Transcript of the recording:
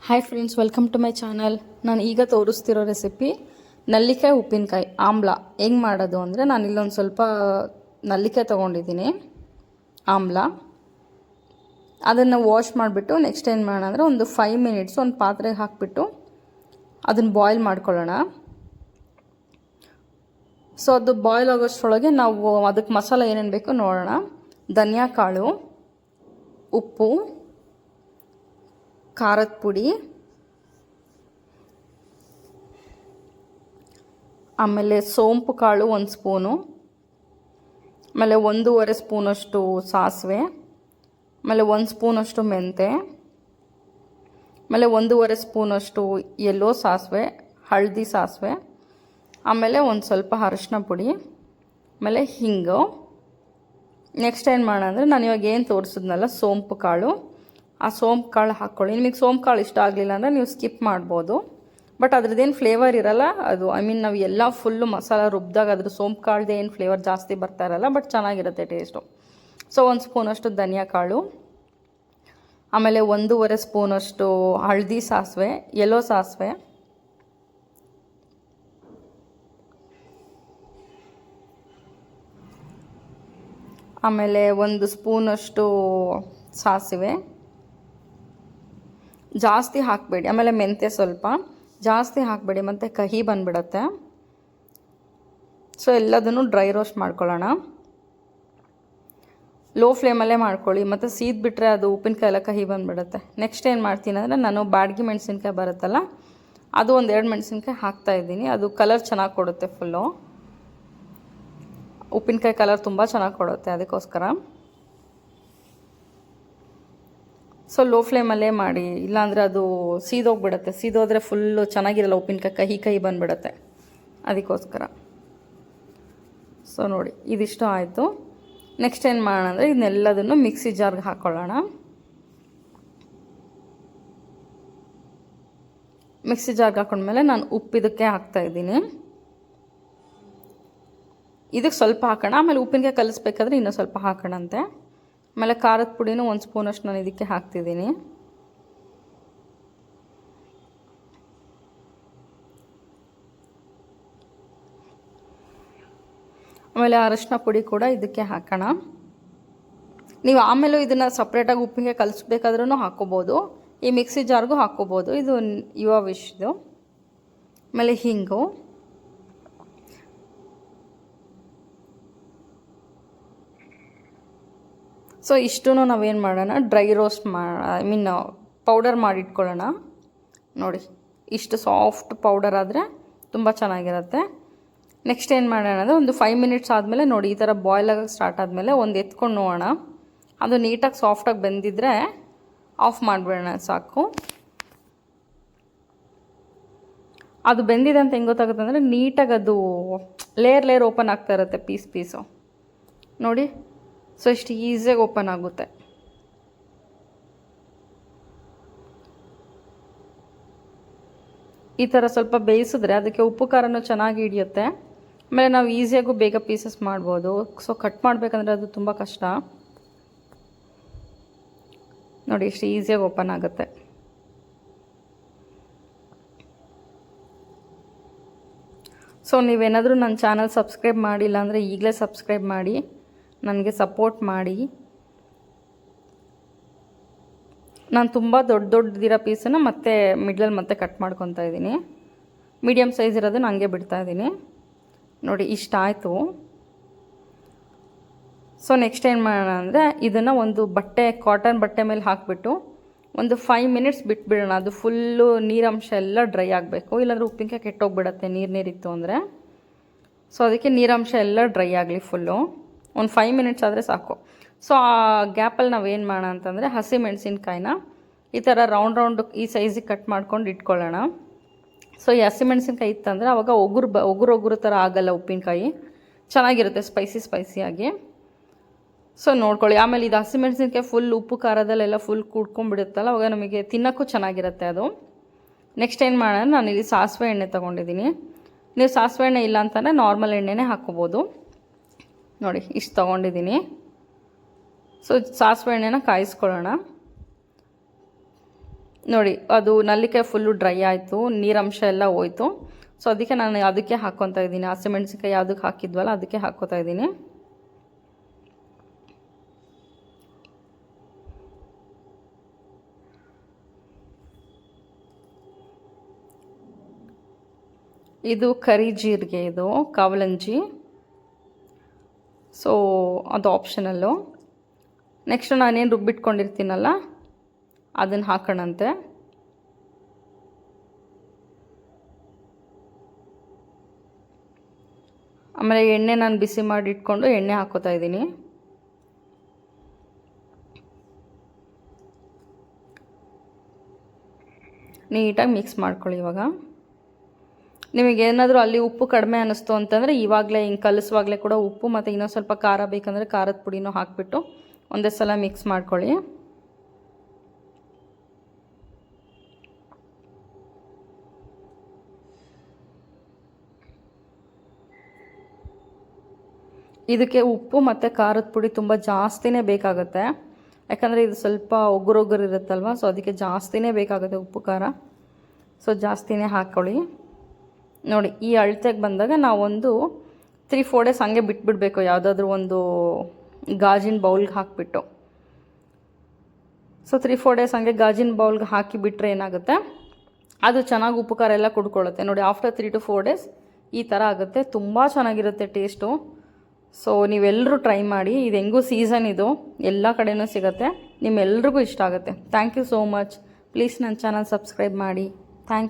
Hi friends, welcome to my channel. ನಾನು ಈಗ ತೋರಿಸ್ತಿರೋ recipe ನಲ್ಲಿಕಾಯಿ ಉಪ್ಪಿನಕಾಯಿ ಆಮ್ಲ ಹೆಂಗೆ ಮಾಡೋದು ಅಂದರೆ, ನಾನು ಇಲ್ಲೊಂದು ಸ್ವಲ್ಪ ನಲ್ಲಿಕಾಯಿ ತೊಗೊಂಡಿದ್ದೀನಿ ಆಮ್ಲ. ಅದನ್ನು ವಾಶ್ ಮಾಡಿಬಿಟ್ಟು ನೆಕ್ಸ್ಟ್ ಏನು ಮಾಡೋಣ ಅಂದರೆ, ಒಂದು 5 ಮಿನಿಟ್ಸ್ ಒಂದು ಪಾತ್ರೆಗೆ ಹಾಕಿಬಿಟ್ಟು ಅದನ್ನು ಬಾಯ್ಲ್ ಮಾಡ್ಕೊಳ್ಳೋಣ. ಸೊ ಅದು ಬಾಯ್ಲ್ ಆಗೋಷ್ಟರೊಳಗೆ ನಾವು ಅದಕ್ಕೆ ಮಸಾಲೆ ಏನೇನು ಬೇಕು ನೋಡೋಣ. ಧನಿಯಾ ಕಾಳು, ಉಪ್ಪು, ಖಾರದ ಪುಡಿ, ಆಮೇಲೆ ಸೋಂಪು ಕಾಳು 1 ಸ್ಪೂನು, ಆಮೇಲೆ 1.5 ಸ್ಪೂನಷ್ಟು ಸಾಸಿವೆ, ಆಮೇಲೆ 1 ಸ್ಪೂನಷ್ಟು ಮೆಂತೆ, ಆಮೇಲೆ 1.5 ಸ್ಪೂನಷ್ಟು ಯೆಲ್ಲೋ ಸಾಸಿವೆ, ಹಳದಿ ಸಾಸಿವೆ, ಆಮೇಲೆ ಒಂದು ಸ್ವಲ್ಪ ಅರಿಶಿನ ಪುಡಿ, ಆಮೇಲೆ ಹಿಂಗು. ನೆಕ್ಸ್ಟ್ ಏನು ಮಾಡೋಣ ಅಂದರೆ, ನಾನು ಇವಾಗ ಏನು ತೋರಿಸಿದ್ನಲ್ಲ ಸೋಂಪು ಕಾಳು, ಆ ಸೋಂಪು ಕಾಳು ಹಾಕ್ಕೊಳ್ಳಿ. ನಿಮಗೆ ಸೋಂಪು ಕಾಳು ಇಷ್ಟ ಆಗಲಿಲ್ಲ ಅಂದರೆ ನೀವು ಸ್ಕಿಪ್ ಮಾಡ್ಬೋದು. ಬಟ್ ಅದ್ರದ್ದೇನು ಫ್ಲೇವರ್ ಇರಲ್ಲ. ಅದು ನಾವು ಎಲ್ಲ ಫುಲ್ಲು ಮಸಾಲ ರುಬ್ಬಿದಾಗ ಅದ್ರ ಸೋಂಪು ಕಾಳ್ದು ಏನು ಫ್ಲೇವರ್ ಜಾಸ್ತಿ ಬರ್ತಾ ಇರಲ್ಲ, ಬಟ್ ಚೆನ್ನಾಗಿರುತ್ತೆ ಟೇಸ್ಟು. ಸೊ 1 ಸ್ಪೂನಷ್ಟು ಧನಿಯಾ ಕಾಳು, ಆಮೇಲೆ 1.5 ಸ್ಪೂನಷ್ಟು ಹಳದಿ ಸಾಸಿವೆ, ಯೆಲ್ಲೋ ಸಾಸಿವೆ, ಆಮೇಲೆ 1 ಸ್ಪೂನಷ್ಟು ಸಾಸಿವೆ, ಜಾಸ್ತಿ ಹಾಕಬೇಡಿ. ಆಮೇಲೆ ಮೆಂತ್ಯ ಸ್ವಲ್ಪ ಜಾಸ್ತಿ ಹಾಕಬೇಡಿ, ಮತ್ತು ಕಹಿ ಬಂದುಬಿಡತ್ತೆ. ಸೊ ಎಲ್ಲದನ್ನು ಡ್ರೈ ರೋಸ್ಟ್ ಮಾಡ್ಕೊಳ್ಳೋಣ. ಲೋ ಫ್ಲೇಮಲ್ಲೇ ಮಾಡ್ಕೊಳ್ಳಿ, ಮತ್ತು ಸೀದ್ಬಿಟ್ರೆ ಅದು ಉಪ್ಪಿನಕಾಯಿ ಎಲ್ಲ ಕಹಿ ಬಂದುಬಿಡುತ್ತೆ. ನೆಕ್ಸ್ಟ್ ಏನು ಮಾಡ್ತೀನಿ ಅಂದರೆ, ನಾನು ಬ್ಯಾಡಗಿ ಮೆಣಸಿನ್ಕಾಯಿ ಬರುತ್ತಲ್ಲ, ಅದು 1-2 ಮೆಣಸಿನ್ಕಾಯಿ ಹಾಕ್ತಾಯಿದ್ದೀನಿ. ಅದು ಕಲರ್ ಚೆನ್ನಾಗಿ ಕೊಡುತ್ತೆ. ಫುಲ್ಲು ಉಪ್ಪಿನಕಾಯಿ ಕಲರ್ ತುಂಬ ಚೆನ್ನಾಗಿ ಕೊಡುತ್ತೆ, ಅದಕ್ಕೋಸ್ಕರ. ಸೊ ಲೋ ಫ್ಲೇಮಲ್ಲೇ ಮಾಡಿ, ಇಲ್ಲಾಂದರೆ ಅದು ಸೀದೋಗ್ಬಿಡುತ್ತೆ. ಸೀದೋದ್ರೆ ಫುಲ್ಲು ಚೆನ್ನಾಗಿರಲ್ಲ, ಉಪ್ಪಿನಕಾಯಿ ಕಹಿ ಬಂದುಬಿಡುತ್ತೆ, ಅದಕ್ಕೋಸ್ಕರ. ಸೊ ನೋಡಿ, ಇದಿಷ್ಟು ಆಯಿತು. ನೆಕ್ಸ್ಟ್ ಏನು ಮಾಡೋಣ ಅಂದರೆ, ಇದನ್ನೆಲ್ಲದನ್ನು ಮಿಕ್ಸಿ ಜಾರ್ಗೆ ಹಾಕ್ಕೊಳ್ಳೋಣ. ಮಿಕ್ಸಿ ಜಾರ್ಗೆ ಹಾಕೊಂಡ್ಮೇಲೆ ನಾನು ಉಪ್ಪಿದಕ್ಕೆ ಹಾಕ್ತಾಯಿದ್ದೀನಿ. ಇದಕ್ಕೆ ಸ್ವಲ್ಪ ಹಾಕೋಣ, ಆಮೇಲೆ ಉಪ್ಪಿನಕಾಯಿ ಕಲಿಸ್ಬೇಕಾದ್ರೆ ಇನ್ನೂ ಸ್ವಲ್ಪ ಹಾಕೋಣಂತೆ. ಆಮೇಲೆ ಖಾರದ ಪುಡಿನೂ 1 ಸ್ಪೂನಷ್ಟು ನಾನು ಇದಕ್ಕೆ ಹಾಕ್ತಿದ್ದೀನಿ. ಆಮೇಲೆ ಅರಿಶಿನ ಪುಡಿ ಕೂಡ ಇದಕ್ಕೆ ಹಾಕೋಣ. ನೀವು ಆಮೇಲೆ ಇದನ್ನು ಸಪ್ರೇಟಾಗಿ ಉಪ್ಪಿನಕಾಯಿ ಕಲಿಸ್ಬೇಕಾದ್ರೂ ಹಾಕ್ಕೋಬೋದು, ಈ ಮಿಕ್ಸಿ ಜಾರ್ಗೂ ಹಾಕ್ಕೋಬೋದು, ಇದು ಯುವ ವಿಶ್ದು. ಆಮೇಲೆ ಹಿಂಗು, ಸೊ ಇಷ್ಟೂ ನಾವೇನು ಮಾಡೋಣ, ಡ್ರೈ ರೋಸ್ಟ್ ಪೌಡರ್ ಮಾಡಿಟ್ಕೊಳ್ಳೋಣ. ನೋಡಿ, ಇಷ್ಟು ಸಾಫ್ಟ್ ಪೌಡರ್ ಆದರೆ ತುಂಬ ಚೆನ್ನಾಗಿರುತ್ತೆ. ನೆಕ್ಸ್ಟ್ ಏನು ಮಾಡೋಣ ಅಂದರೆ, ಒಂದು 5 ಮಿನಿಟ್ಸ್ ಆದಮೇಲೆ ನೋಡಿ, ಈ ಥರ ಬಾಯ್ಲ್ ಆಗೋಕ್ಕೆ ಸ್ಟಾರ್ಟ್ ಆದಮೇಲೆ ಒಂದು ಎತ್ಕೊಂಡು ನೋಡೋಣ. ಅದು ನೀಟಾಗಿ ಸಾಫ್ಟಾಗಿ ಬೆಂದಿದ್ರೆ ಆಫ್ ಮಾಡಿಬಿಡೋಣ, ಸಾಕು. ಅದು ಬೆಂದಿದೆ ಅಂತ ಹೆಂಗೆ ಗೊತ್ತಾಗುತ್ತೆ ಅಂದರೆ, ನೀಟಾಗಿ ಅದು ಲೇಯರ್ ಓಪನ್ ಆಗ್ತಾ ಇರುತ್ತೆ, ಪೀಸು ನೋಡಿ. ಸೊ ಇಷ್ಟು ಈಸಿಯಾಗಿ ಓಪನ್ ಆಗುತ್ತೆ. ಈ ಥರ ಸ್ವಲ್ಪ ಬೇಯಿಸಿದ್ರೆ ಅದಕ್ಕೆ ಉಪ್ಪು ಖಾರನೂ ಚೆನ್ನಾಗಿ ಹಿಡಿಯುತ್ತೆ. ಆಮೇಲೆ ನಾವು ಈಸಿಯಾಗೂ ಬೇಗ ಪೀಸಸ್ ಮಾಡ್ಬೋದು. ಸೊ ಕಟ್ ಮಾಡಬೇಕಂದ್ರೆ ಅದು ತುಂಬ ಕಷ್ಟ. ನೋಡಿ, ಇಷ್ಟು ಈಸಿಯಾಗಿ ಓಪನ್ ಆಗುತ್ತೆ. ಸೊ ನೀವೇನಾದರೂ ನನ್ನ ಚಾನಲ್ ಸಬ್ಸ್ಕ್ರೈಬ್ ಮಾಡಿಲ್ಲ ಅಂದರೆ ಈಗಲೇ ಸಬ್ಸ್ಕ್ರೈಬ್ ಮಾಡಿ, ನನಗೆ ಸಪೋರ್ಟ್ ಮಾಡಿ. ನಾನು ತುಂಬ ದೊಡ್ಡದಿರೋ ಪೀಸನ್ನು ಮತ್ತೆ ಮಿಡ್ಲಲ್ಲಿ ಮತ್ತೆ ಕಟ್ ಮಾಡ್ಕೊತಾ ಇದ್ದೀನಿ. ಮೀಡಿಯಮ್ ಸೈಜ್ ಇರೋದನ್ನು ಹಂಗೆ ಬಿಡ್ತಾಯಿದ್ದೀನಿ. ನೋಡಿ, ಇಷ್ಟ ಆಯಿತು. ಸೊ ನೆಕ್ಸ್ಟ್ ಏನು ಮಾಡೋಣ ಅಂದರೆ, ಇದನ್ನು ಒಂದು ಕಾಟನ್ ಬಟ್ಟೆ ಮೇಲೆ ಹಾಕಿಬಿಟ್ಟು ಒಂದು 5 ಮಿನಿಟ್ಸ್ ಬಿಟ್ಬಿಡೋಣ. ಅದು ಫುಲ್ಲು ನೀರಂಶ ಎಲ್ಲ ಡ್ರೈ ಆಗಬೇಕು, ಇಲ್ಲಾಂದರೆ ಉಪ್ಪಿನಕಾಯಿ ಕೆಟ್ಟೋಗ್ಬಿಡತ್ತೆ ನೀರಿತ್ತು ಅಂದರೆ. ಸೊ ಅದಕ್ಕೆ ನೀರಂಶ ಎಲ್ಲ ಡ್ರೈ ಆಗಲಿ ಫುಲ್ಲು. ಒಂದು 5 ಮಿನಿಟ್ಸ್ ಆದರೆ ಸಾಕು. ಸೊ ಆ ಗ್ಯಾಪಲ್ಲಿ ನಾವೇನು ಮಾಡೋಣ ಅಂತಂದರೆ, ಹಸಿ ಮೆಣಸಿನ್ಕಾಯಿನ ಈ ಥರ ರೌಂಡ್ ಈ ಸೈಜಿಗೆ ಕಟ್ ಮಾಡ್ಕೊಂಡು ಇಟ್ಕೊಳ್ಳೋಣ. ಸೊ ಈ ಹಸಿ ಮೆಣಸಿನ್ಕಾಯಿ ಇತ್ತಂದರೆ ಆವಾಗ ಒಗುರು ಥರ ಆಗಲ್ಲ, ಉಪ್ಪಿನಕಾಯಿ ಚೆನ್ನಾಗಿರುತ್ತೆ ಸ್ಪೈಸಿಯಾಗಿ. ಸೊ ನೋಡ್ಕೊಳ್ಳಿ. ಆಮೇಲೆ ಇದು ಹಸಿ ಮೆಣಸಿನ್ಕಾಯಿ ಫುಲ್ ಉಪ್ಪು ಖಾರದಲ್ಲೆಲ್ಲ ಫುಲ್ ಕೂಡ್ಕೊಂಡ್ಬಿಡುತ್ತಲ್ಲ, ಅವಾಗ ನಮಗೆ ತಿನ್ನೋಕ್ಕೂ ಚೆನ್ನಾಗಿರುತ್ತೆ ಅದು. ನೆಕ್ಸ್ಟ್ ಏನು ಮಾಡೋಣ, ನಾನಿಲ್ಲಿ ಸಾಸಿವೆ ಎಣ್ಣೆ ತೊಗೊಂಡಿದ್ದೀನಿ. ನೀವು ಸಾಸಿವೆ ಎಣ್ಣೆ ಇಲ್ಲ ಅಂತಂದರೆ ನಾರ್ಮಲ್ ಎಣ್ಣೆನೇ ಹಾಕ್ಕೋಬೋದು. ನೋಡಿ, ಇಷ್ಟು ತೊಗೊಂಡಿದ್ದೀನಿ. ಸೊ ಸಾಸಿವೆ ಎಣ್ಣೆನ ಕಾಯಿಸ್ಕೊಳ್ಳೋಣ. ನೋಡಿ ಅದು ನಲ್ಲಿಕಾಯಿ ಫುಲ್ಲು ಡ್ರೈ ಆಯಿತು, ನೀರಂಶ ಎಲ್ಲ ಹೋಯ್ತು. ಸೊ ಅದಕ್ಕೆ ನಾನು ಅದಕ್ಕೆ ಹಾಕ್ಕೊತಾ ಇದ್ದೀನಿ, ಹಸಿಮೆಣ್ಸಿಕಾಯಿ ಯಾವುದಕ್ಕೆ ಹಾಕಿದ್ವಲ್ಲ ಅದಕ್ಕೆ ಹಾಕ್ಕೊತಾ ಇದ್ದೀನಿ. ಇದು ಕರಿ ಜೀರಿಗೆ, ಇದು ಕಾವಲಂಜಿ. ಸೊ ಅದು ಆಪ್ಷನಲ್ಲು. ನೆಕ್ಸ್ಟ್ ನಾನೇನು ರುಬ್ಬಿಟ್ಕೊಂಡಿರ್ತೀನಲ್ಲ ಅದನ್ನು ಹಾಕೋಣಂತೆ. ಆಮೇಲೆ ಎಣ್ಣೆ ನಾನು ಬಿಸಿ ಮಾಡಿ ಇಟ್ಕೊಂಡು ಎಣ್ಣೆ ಹಾಕೋತಾ ಇದ್ದೀನಿ. ನೀಟಾಗಿ ಮಿಕ್ಸ್ ಮಾಡ್ಕೊಳ್ಳಿ. ಇವಾಗ ನಿಮಗೇನಾದರೂ ಅಲ್ಲಿ ಉಪ್ಪು ಕಡಿಮೆ ಅನ್ನಿಸ್ತು ಅಂತಂದರೆ ಇವಾಗಲೇ ಹಿಂಗೆ ಕಲಿಸುವಾಗಲೇ ಕೂಡ ಉಪ್ಪು ಮತ್ತು ಇನ್ನೊಂದು ಸ್ವಲ್ಪ ಖಾರ ಬೇಕಂದರೆ ಖಾರದ ಪುಡಿನೂ ಹಾಕಿಬಿಟ್ಟು ಒಂದೇ ಸಲ ಮಿಕ್ಸ್ ಮಾಡ್ಕೊಳ್ಳಿ. ಇದಕ್ಕೆ ಉಪ್ಪು ಮತ್ತು ಖಾರದ ಪುಡಿ ತುಂಬ ಜಾಸ್ತಿನೇ ಬೇಕಾಗುತ್ತೆ, ಯಾಕಂದರೆ ಇದು ಸ್ವಲ್ಪ ಒಗ್ಗರು ಇರುತ್ತಲ್ವ. ಸೊ ಅದಕ್ಕೆ ಜಾಸ್ತಿನೇ ಬೇಕಾಗುತ್ತೆ ಉಪ್ಪು ಖಾರ. ಸೊ ಜಾಸ್ತಿನೇ ಹಾಕ್ಕೊಳ್ಳಿ. ನೋಡಿ ಈ ಅಳತೆಗೆ ಬಂದಾಗ ನಾವೊಂದು 3-4 ಡೇಸ್ ಹಂಗೆ ಬಿಟ್ಬಿಡಬೇಕು, ಯಾವುದಾದ್ರೂ ಒಂದು ಗಾಜಿನ ಬೌಲ್ಗೆ ಹಾಕಿಬಿಟ್ಟು. ಸೊ 3-4 ಡೇಸ್ ಹಂಗೆ ಗಾಜಿನ ಬೌಲ್ಗೆ ಹಾಕಿಬಿಟ್ರೆ ಏನಾಗುತ್ತೆ, ಅದು ಚೆನ್ನಾಗಿ ಉಪ್ಪು ಖಾರ ಎಲ್ಲ ಕುಡ್ಕೊಳ್ಳುತ್ತೆ. ನೋಡಿ ಆಫ್ಟರ್ 3 to 4 ಡೇಸ್ ಈ ಥರ ಆಗುತ್ತೆ. ತುಂಬ ಚೆನ್ನಾಗಿರುತ್ತೆ ಟೇಸ್ಟು. ಸೊ ನೀವೆಲ್ಲರೂ ಟ್ರೈ ಮಾಡಿ. ಇದು ಹೆಂಗೂ ಸೀಸನ್, ಇದು ಎಲ್ಲ ಕಡೆಯೂ ಸಿಗುತ್ತೆ, ನಿಮ್ಮೆಲ್ರಿಗೂ ಇಷ್ಟ ಆಗುತ್ತೆ. Thank you so much. Please ನನ್ನ ಚಾನಲ್ ಸಬ್ಸ್ಕ್ರೈಬ್ ಮಾಡಿ. Thank you.